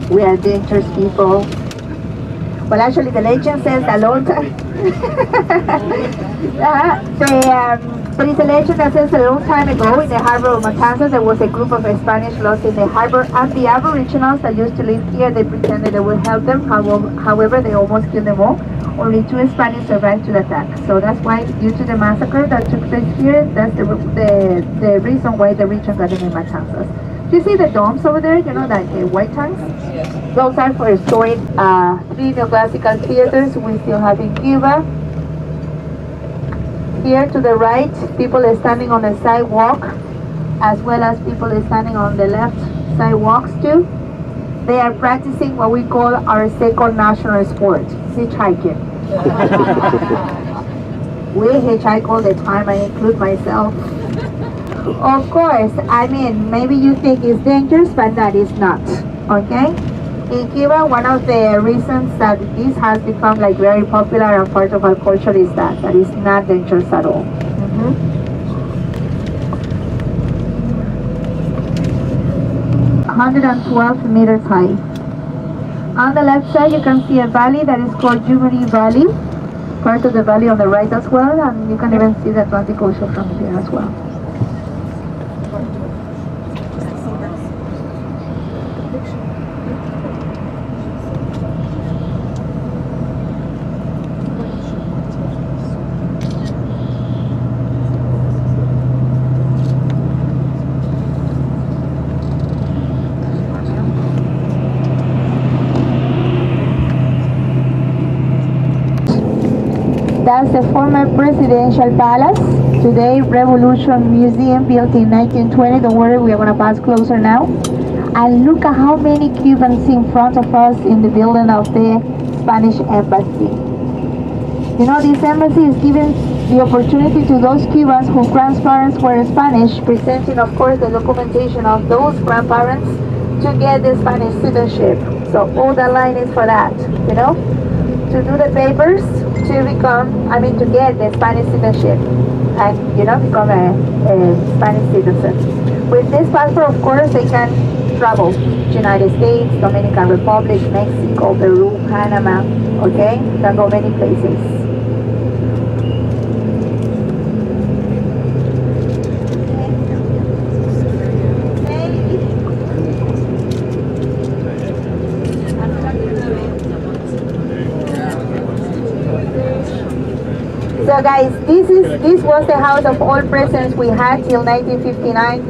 We are dangerous people. Well, actually, the legend says a long time. There is a legend that says a long time ago in the harbor of Matanzas, there was a group of Spanish lost in the harbor, and the Aboriginals that used to live here, they pretended they would help them. However, they almost killed them all. Only 2 Spanish survived to the attack. So that's why, due to the massacre that took place here, that's the reason why the region got the name Matanzas. Do you see the domes over there? You know, like the white tanks? Yes. Those are for storing 3 neoclassical theaters we still have in Cuba. Here to the right, people are standing on the sidewalk, as well as people are standing on the left sidewalks too. They are practicing what we call our second national sport, hitchhiking. We hitchhike all the time, I include myself. Of course, I mean, maybe you think it's dangerous, but that is not, okay? In Cuba, one of the reasons that this has become like very popular and part of our culture is that it's not dangerous at all. 112 meters high. On the left side, you can see a valley that is called Jubilee Valley, part of the valley on the right as well, and you can even see the Atlantic Ocean from here as well. That's the former presidential palace, today Revolution Museum, built in 1920. Don't worry, we are going to pass closer now. And look at how many Cubans in front of us in the building of the Spanish embassy. You know, this embassy is giving the opportunity to those Cubans whose grandparents were Spanish, presenting, of course, the documentation of those grandparents to get the Spanish citizenship. So all that line is for that, you know, to do the papers, to become, to get the Spanish citizenship and, you know, become a Spanish citizen. With this passport, of course, they can travel to United States, Dominican Republic, Mexico, Peru, Panama, okay? Can go many places. So guys, this was the house of all presidents we had till 1959.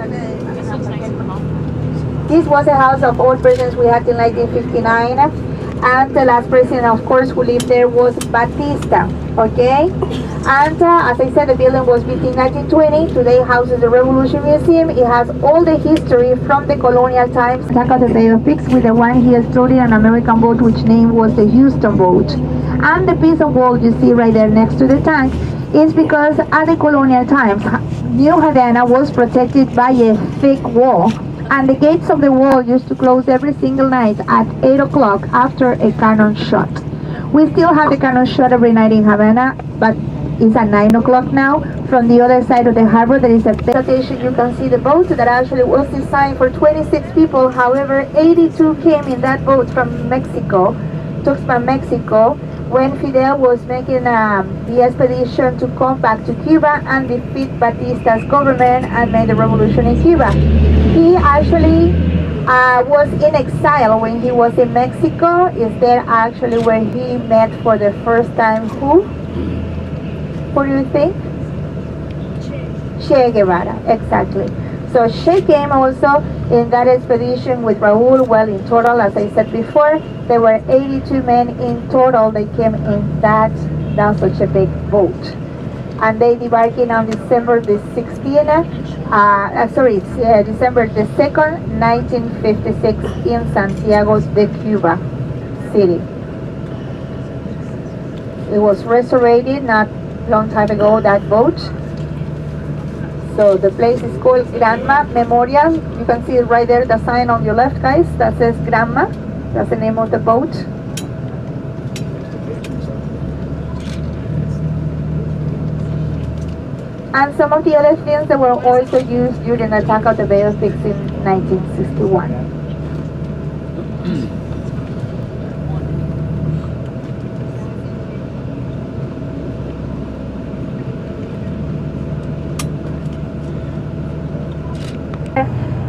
This was the house of all presidents we had till 1959. And the last president, of course, who lived there was Batista, okay? And as I said, the building was built in 1920. Today houses the Revolution Museum. It has all the history from the colonial times. Check out the Bay of Pigs with the one he exploded an American boat, which name was the Houston boat. And the piece of wall you see right there next to the tank is because at the colonial times, New Havana was protected by a thick wall, and the gates of the wall used to close every single night at 8 o'clock after a cannon shot. We still have the cannon shot every night in Havana, but it's at 9 o'clock now. From the other side of the harbor, there is a station. You can see the boat that actually was designed for 26 people. However, 82 came in that boat from Mexico, Tuxpan, Mexico, when Fidel was making the expedition to come back to Cuba and defeat Batista's government and make the revolution in Cuba. He actually was in exile when he was in Mexico. Is there actually where he met for the first time who? Who do you think? Che Guevara, exactly. So Che came also in that expedition with Raul. Well, in total, as I said before, there were 82 men in total. They came in that such a big boat. And they debarked on December the 16th, December the 2nd, 1956 in Santiago de Cuba City. It was restored not long time ago, that boat. So the place is called Grandma Memorial. You can see it right there, the sign on your left, guys, that says Grandma. That's the name of the boat. And some of the other things that were also used during the attack of the Bay of Pigs in 1961.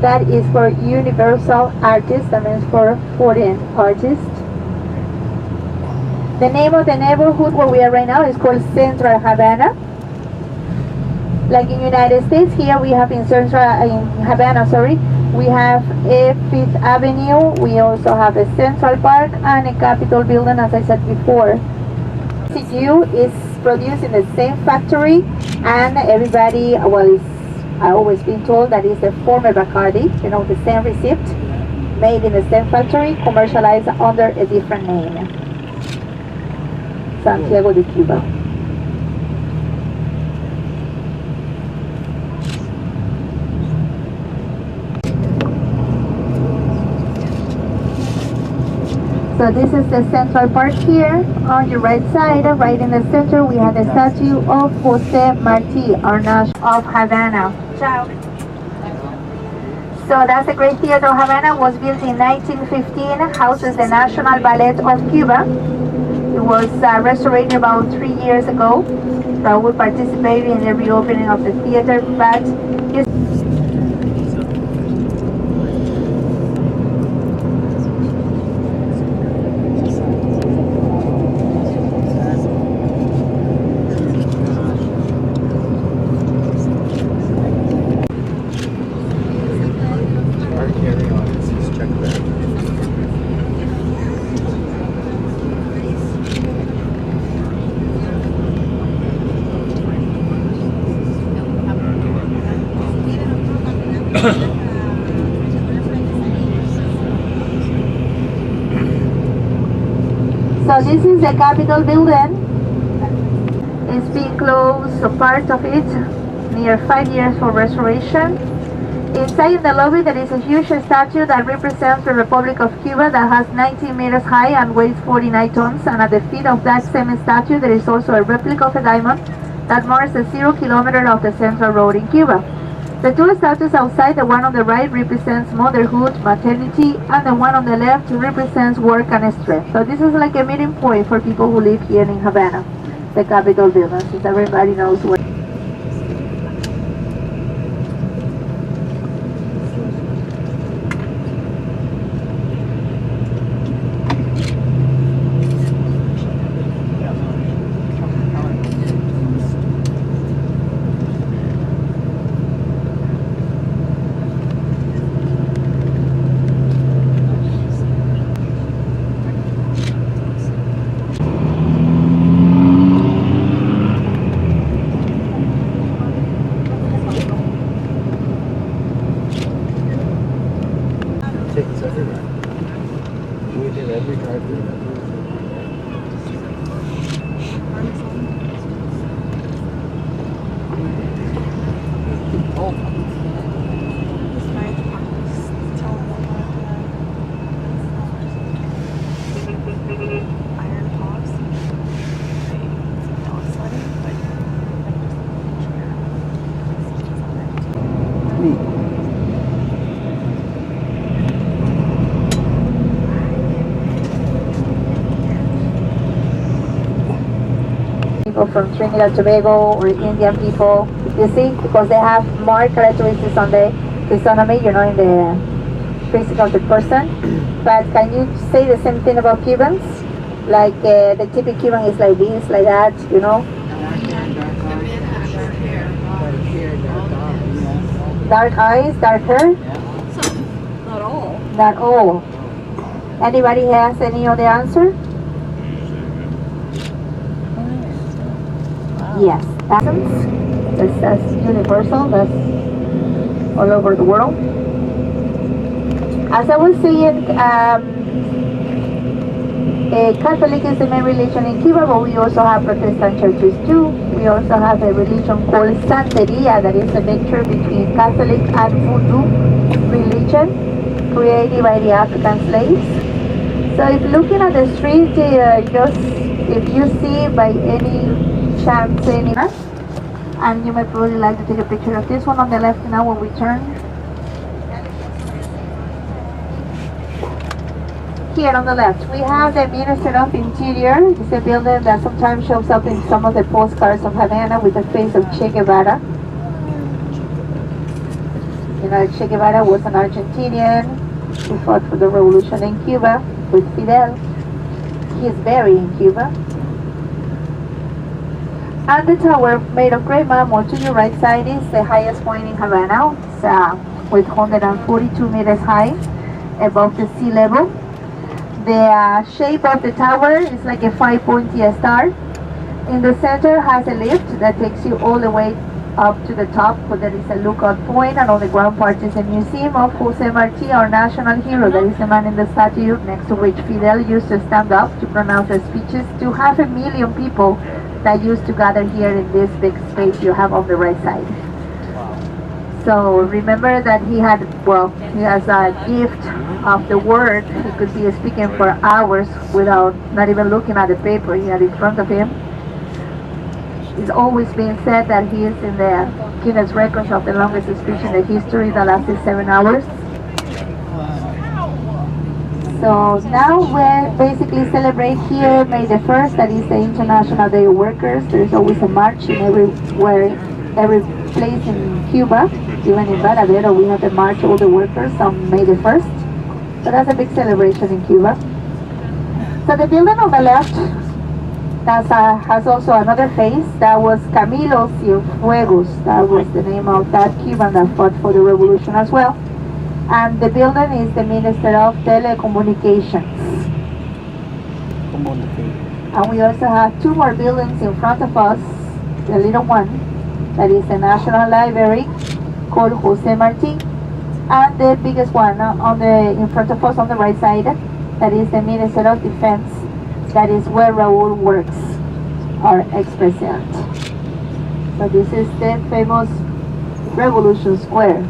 That is for universal artist, that means for foreign artists. The name of the neighborhood where we are right now is called Central Havana. Like in United States, here we have in Havana, we have a Fifth Avenue, we also have a Central Park and a Capitol building, as I said before. CU is produced in the same factory, and everybody, I always been told that it's the former Bacardi, the same receipt, made in the same factory, commercialized under a different name. Santiago de Cuba. So this is the Central Park here. On your right side, right in the center, we have the statue of Jose Marti, Arnage of Havana. Ciao. So that's the Great Theater of Havana, was built in 1915, houses the National Ballet of Cuba. It was restored about 3 years ago. Raúl participated in the reopening of the theater, but so this is the Capitol building. It's being closed, so part of it, near 5 years for restoration. Inside in the lobby there is a huge statue that represents the Republic of Cuba that has 19 meters high and weighs 49 tons, and at the feet of that same statue there is also a replica of a diamond that marks the 0 kilometer of the Central Road in Cuba. The two statues outside, the one on the right represents motherhood, maternity, and the one on the left represents work and strength. So this is like a meeting point for people who live here in Havana, the Capitol building, since everybody knows where. We did every drive-through. People from Trinidad and Tobago or Indian people, you see, because they have more characteristics on the physiognomy, in the physique of the person. But can you say the same thing about Cubans? Like the typical Cuban is like this, like that, Dark eyes, dark hair? Not all. Not all. Anybody has any other answer? Yes, that's universal, that's all over the world. As I was saying, Catholic is the main religion in Cuba, but we also have Protestant churches too. We also have a religion called Santeria, that is a mixture between Catholic and Voodoo religion, created by the African slaves. So if looking at the street, if you see by any chance and you might probably like to take a picture of this one on the left now when we turn. Here on the left, we have the Ministry of Interior. It's a building that sometimes shows up in some of the postcards of Havana with the face of Che Guevara. General Che Guevara was an Argentinian who fought for the revolution in Cuba with Fidel. He is buried in Cuba. And the tower, made of gray marble to your right side, is the highest point in Havana. It's with 142 meters high above the sea level. The shape of the tower is like a 5-pointy star. In the center has a lift that takes you all the way up to the top, where there is a lookout point, and on the ground part is a museum of Jose Marti, our national hero. That is the man in the statue next to which Fidel used to stand up to pronounce his speeches to 500,000 people that used to gather here in this big space you have on the right side. So remember that he has a gift of the word. He could be speaking for hours without not even looking at the paper he had in front of him. It's always been said that he is in the Guinness records of the longest speech in the history that lasted 7 hours. So now we basically celebrate here May the 1st, that is the International Day of Workers. There's always a march in every place in Cuba. Even in Varadero we have the March of all the workers on May the 1st. So that's a big celebration in Cuba. So the building on the left has also another face. That was Camilo Cienfuegos. That was the name of that Cuban that fought for the revolution as well. And the building is the Minister of Telecommunications. And we also have two more buildings in front of us. The little one, that is the National Library, called Jose Marti. And the biggest one in front of us on the right side, that is the Minister of Defense. That is where Raúl works, our ex-president. So this is the famous Revolution Square.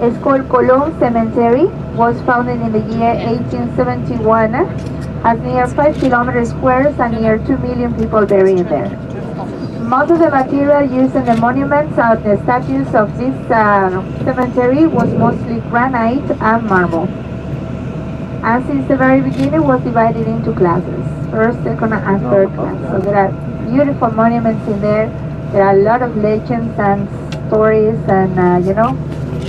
It's called Colón Cemetery. Was founded in the year 1871. Has near 5 kilometers squares and near 2 million people buried in there. Most of the material used in the monuments and the statues of this cemetery was mostly granite and marble. And since the very beginning was divided into classes, first, second, and third class. So there are beautiful monuments in there. There are a lot of legends and stories and,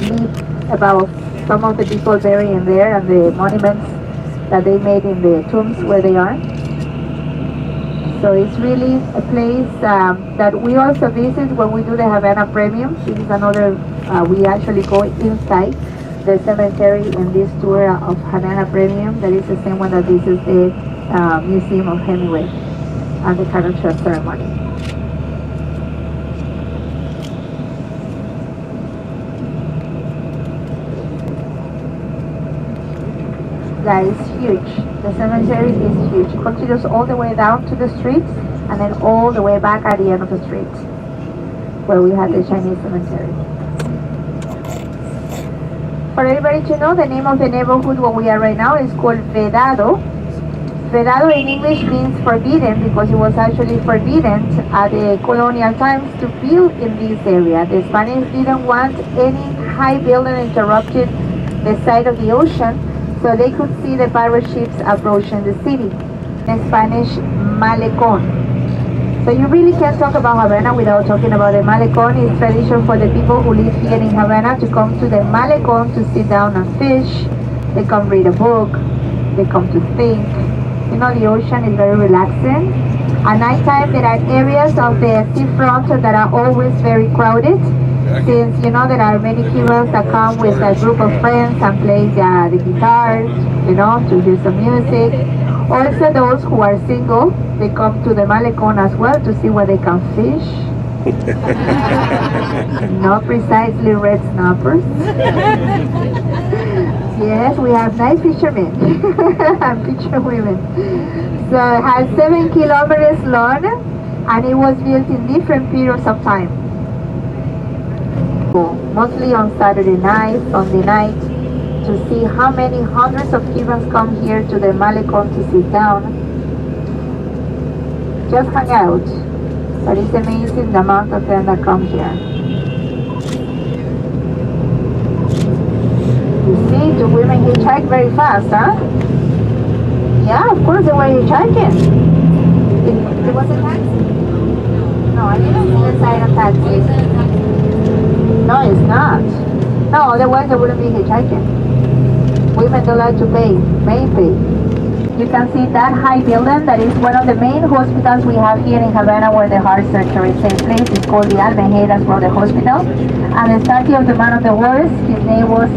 myths about some of the people buried in there and the monuments that they made in the tombs where they are. So it's really a place that we also visit when we do the Havana Premium. This is another, we actually go inside the cemetery in this tour of Havana Premium. That is the same one that this is the Museum of Hemingway and the Carrot Ceremony. That is huge. The cemetery is huge. It continues all the way down to the street and then all the way back at the end of the street where we have the Chinese cemetery. For everybody to know, the name of the neighborhood where we are right now is called Vedado. Vedado in English means forbidden because it was actually forbidden at the colonial times to build in this area. The Spanish didn't want any high building interrupting the side of the ocean, so they could see the pirate ships approaching the city. In Spanish, malecón. So you really can't talk about Havana without talking about the malecón. It's tradition for the people who live here in Havana to come to the malecón to sit down and fish. They come read a book. They come to think. The ocean is very relaxing. At nighttime, there are areas of the seafront that are always very crowded, since you know there are many Cubans that come with a group of friends and play the guitar, you know, to hear some music. Also, those who are single, they come to the Malecon as well to see where they can fish. Not precisely red snappers. Yes, we have nice fishermen and fisher women. So it has 7 kilometers long, and it was built in different periods of time. Mostly on Saturday night, Sunday night, to see how many hundreds of Cubans come here to the Malecon to sit down, just hang out. But it's amazing the amount of them that come here. You see, the women hitchhike very fast, huh? Yeah, of course they were hitchhiking. It was a taxi? No, I didn't see the sign of taxi. No, it's not. No, otherwise they wouldn't be hitchhiking. Women don't like to pay, may pay. You can see that high building, that is one of the main hospitals we have here in Havana where the heart surgery takes place. It's called the Almejiras Brother Hospital. And the statue of the man of the wars, his name was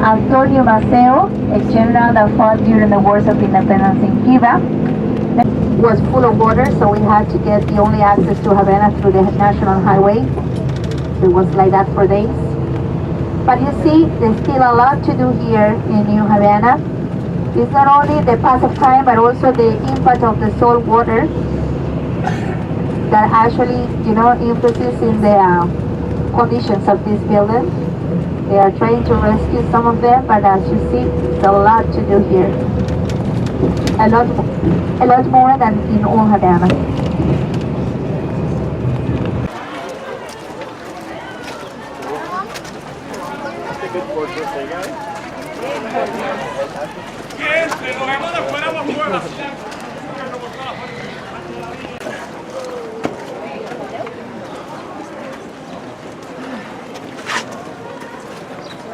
Antonio Maceo, a general that fought during the wars of independence in Cuba. It was full of water, so we had to get the only access to Havana through the national highway. It was like that for days. But you see, there's still a lot to do here in New Havana. It's not only the pass of time, but also the impact of the salt water that actually, you know, influences in the conditions of this building. They are trying to rescue some of them, but as you see, there's a lot to do here. A lot more than in Old Havana.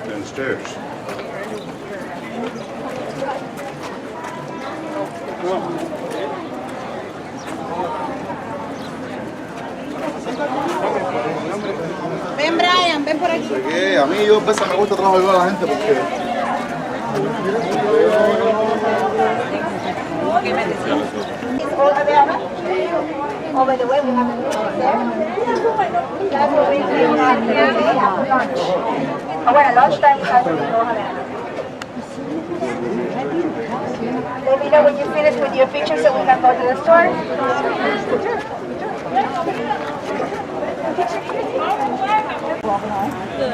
Downstairs. Ven, Brian, ven por aquí. Que a mí yo a veces me gusta trabajar con la gente porque Old Havana. Over the way, we have a place there. That's where we have lunch. Well, lunchtime has to be in Old Havana. Let me know when you finish with your picture so we can go to the store. The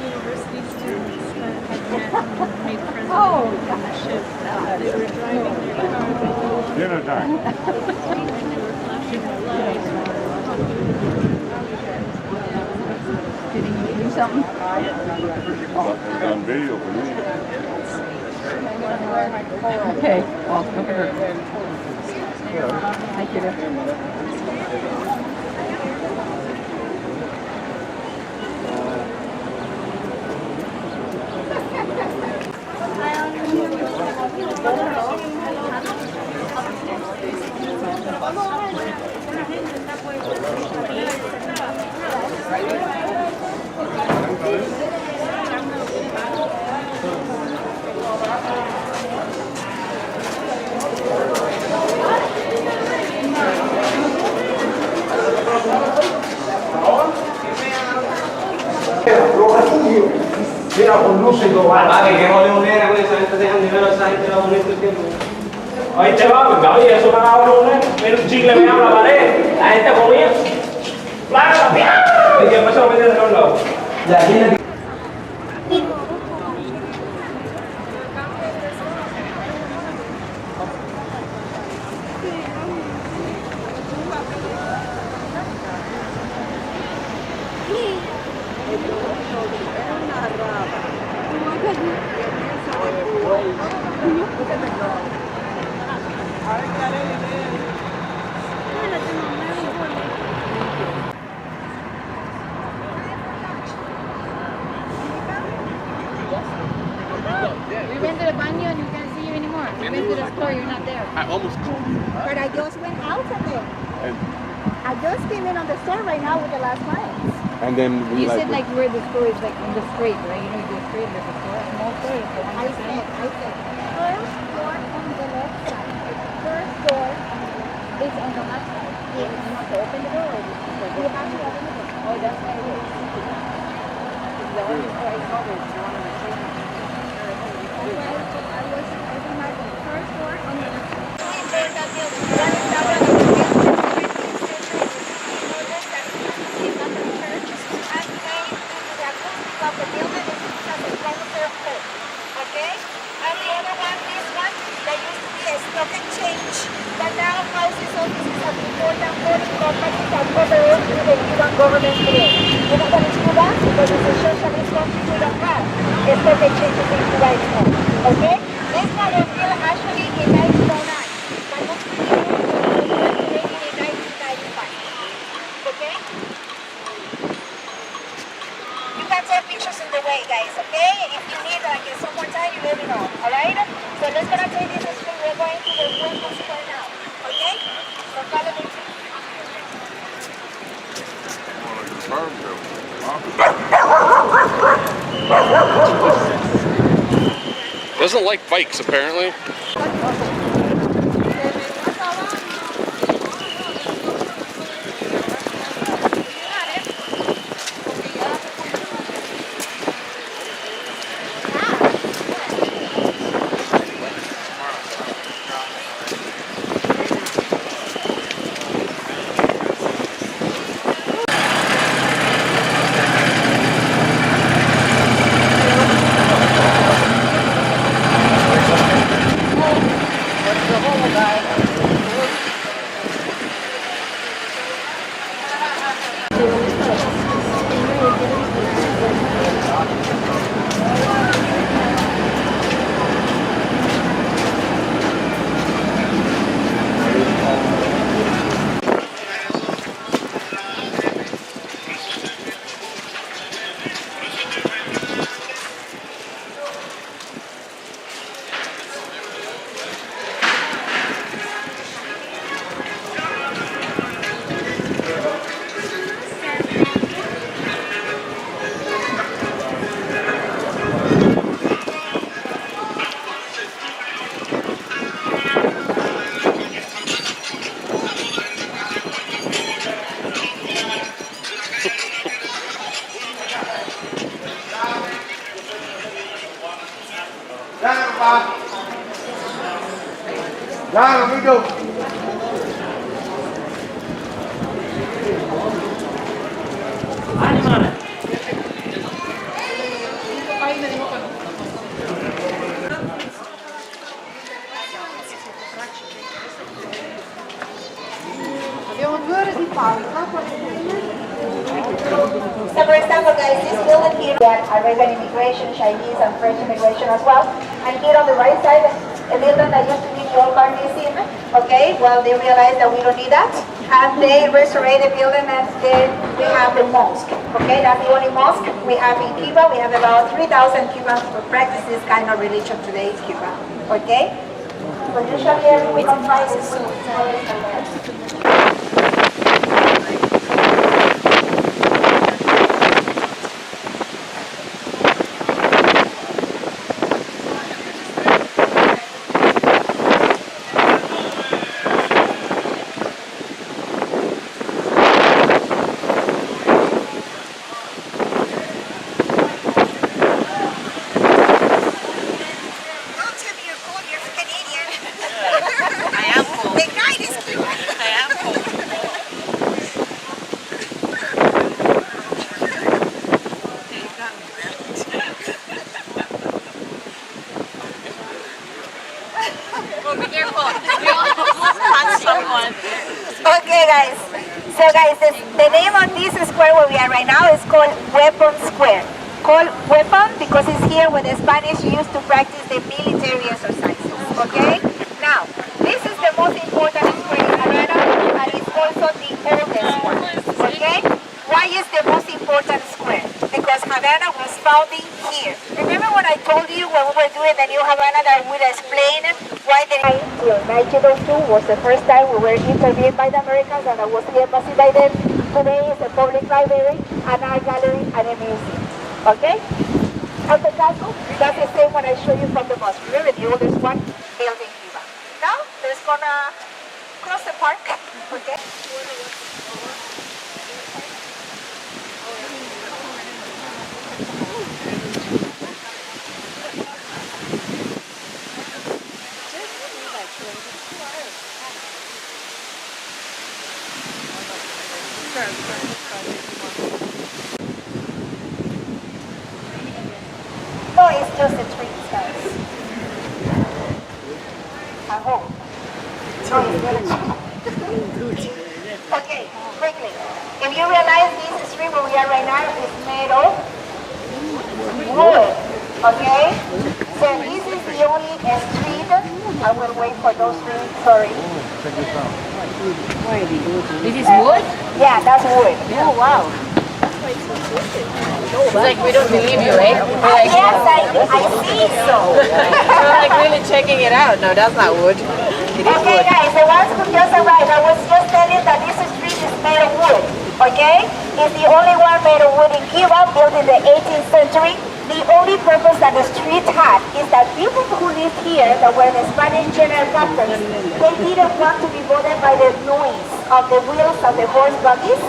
university students that had met and made friends on the ship. They were driving their car. Dinner time. And they were flashing their lights. Did he do something? It's on video for me. Okay. Well, look at her. Thank you. Mira, con luces y todo. Ah, que jodemos negra, güey, esa gente dejan dinero, esa gente va a poner todo el tiempo. Oye, chaval, venga, oye, eso me ha dado una, mira un chicle me habla la pared, la gente comía, ¡placa, piá! Y que empezó a meter de los lados. Ya, aquí We went to the banyo and you can't see you anymore. went to the store, you're not there. I almost. But I just went out of there. I just came in on the store right now with the last clients. And then we You said like where the store is like in the street, right? You know, you do a street, there's a store, a small store. I said, first door on the left side. First door It's on the left side. Yes. You have to open the door. Or You have to open the door. oh, that's what it is. The only store I saw was the one on the street. I was opening my first door on the left side. Okay? And the other one, this one, that used to be a stock exchange, but now houses offices of important foreign companies that operate through the Cuban government today. You know what is Cuba? Because it's a socialist country, we don't have a stock exchanges in Cuba anymore. Okay? This one was built actually in 1909, but not in 1995. Okay? You can take pictures in the way, guys, okay? If you need some more time, you let me know, alright? So let's gonna take this street. We're going to the Welcome Square now, okay? So follow me. Doesn't like bikes, apparently. Claro, amigo. So for example, guys, this building here, we have Arabian immigration, Chinese and French immigration as well. And here on the right side, a building that used to be the old car museum. Okay, well they realized that we don't need that, and they restored the building, and then we have the mosque. Okay, that's the only mosque we have in Cuba. We have about 3,000 Cubans who practice this kind of religion today in Cuba. Okay, so usually every week on Fridays we Okay, guys. So, guys, the name of this square where we are right now is called Weapon Square. Called Weapon because it's here where the Spanish used to practice the military exercises. Okay? Now, this is the most important square in Havana, and it's also the oldest one. Okay? Why is the most important square? because Havana was founded here. Remember when I told you when we were doing the new Havana that we would explain why the 1902 was the first time we were interviewed by the Americans and I was the embassy by them. Today is a public library, an art gallery, and a museum. Okay? And the castle, that's the same one I showed you from the bus. Remember the oldest one built in Cuba. Now, let's gonna cross the park. Okay? No, it's just the trees, guys. I hope. No, it's not a tree. Okay, quickly. If you realize this street where we are right now is made of wood. Okay? So this is the only street. I will wait for those three. Sorry. This is wood? Yeah, that's wood. Oh, wow. It's like we don't believe you, eh? We're like, Yes, I see so. we're like really checking it out. No, that's not wood. It is Okay, wood. guys, the ones who just arrived, I was just telling that this street is made of wood. Okay? It's the only one made of wood in Cuba, built in the 18th century. The only purpose that the street had is that people who lived here, that were the Spanish general captains, they didn't want to be bothered by the noise of the wheels of the horse buggies.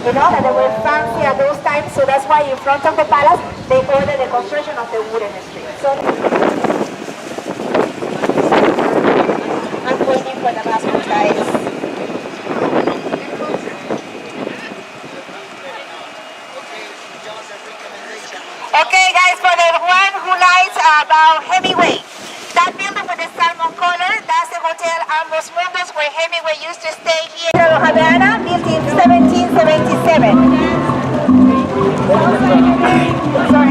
You know, that they were fancy at those times, so that's why in front of the palace, they ordered the construction of the wooden street. So I'm waiting for the last one, guys. Okay, guys, for the one who likes about Hemingway, that building with the salmon color, that's the Hotel Ambos Mundos where Hemingway used to stay here in Old Havana, built in 1777. Sorry.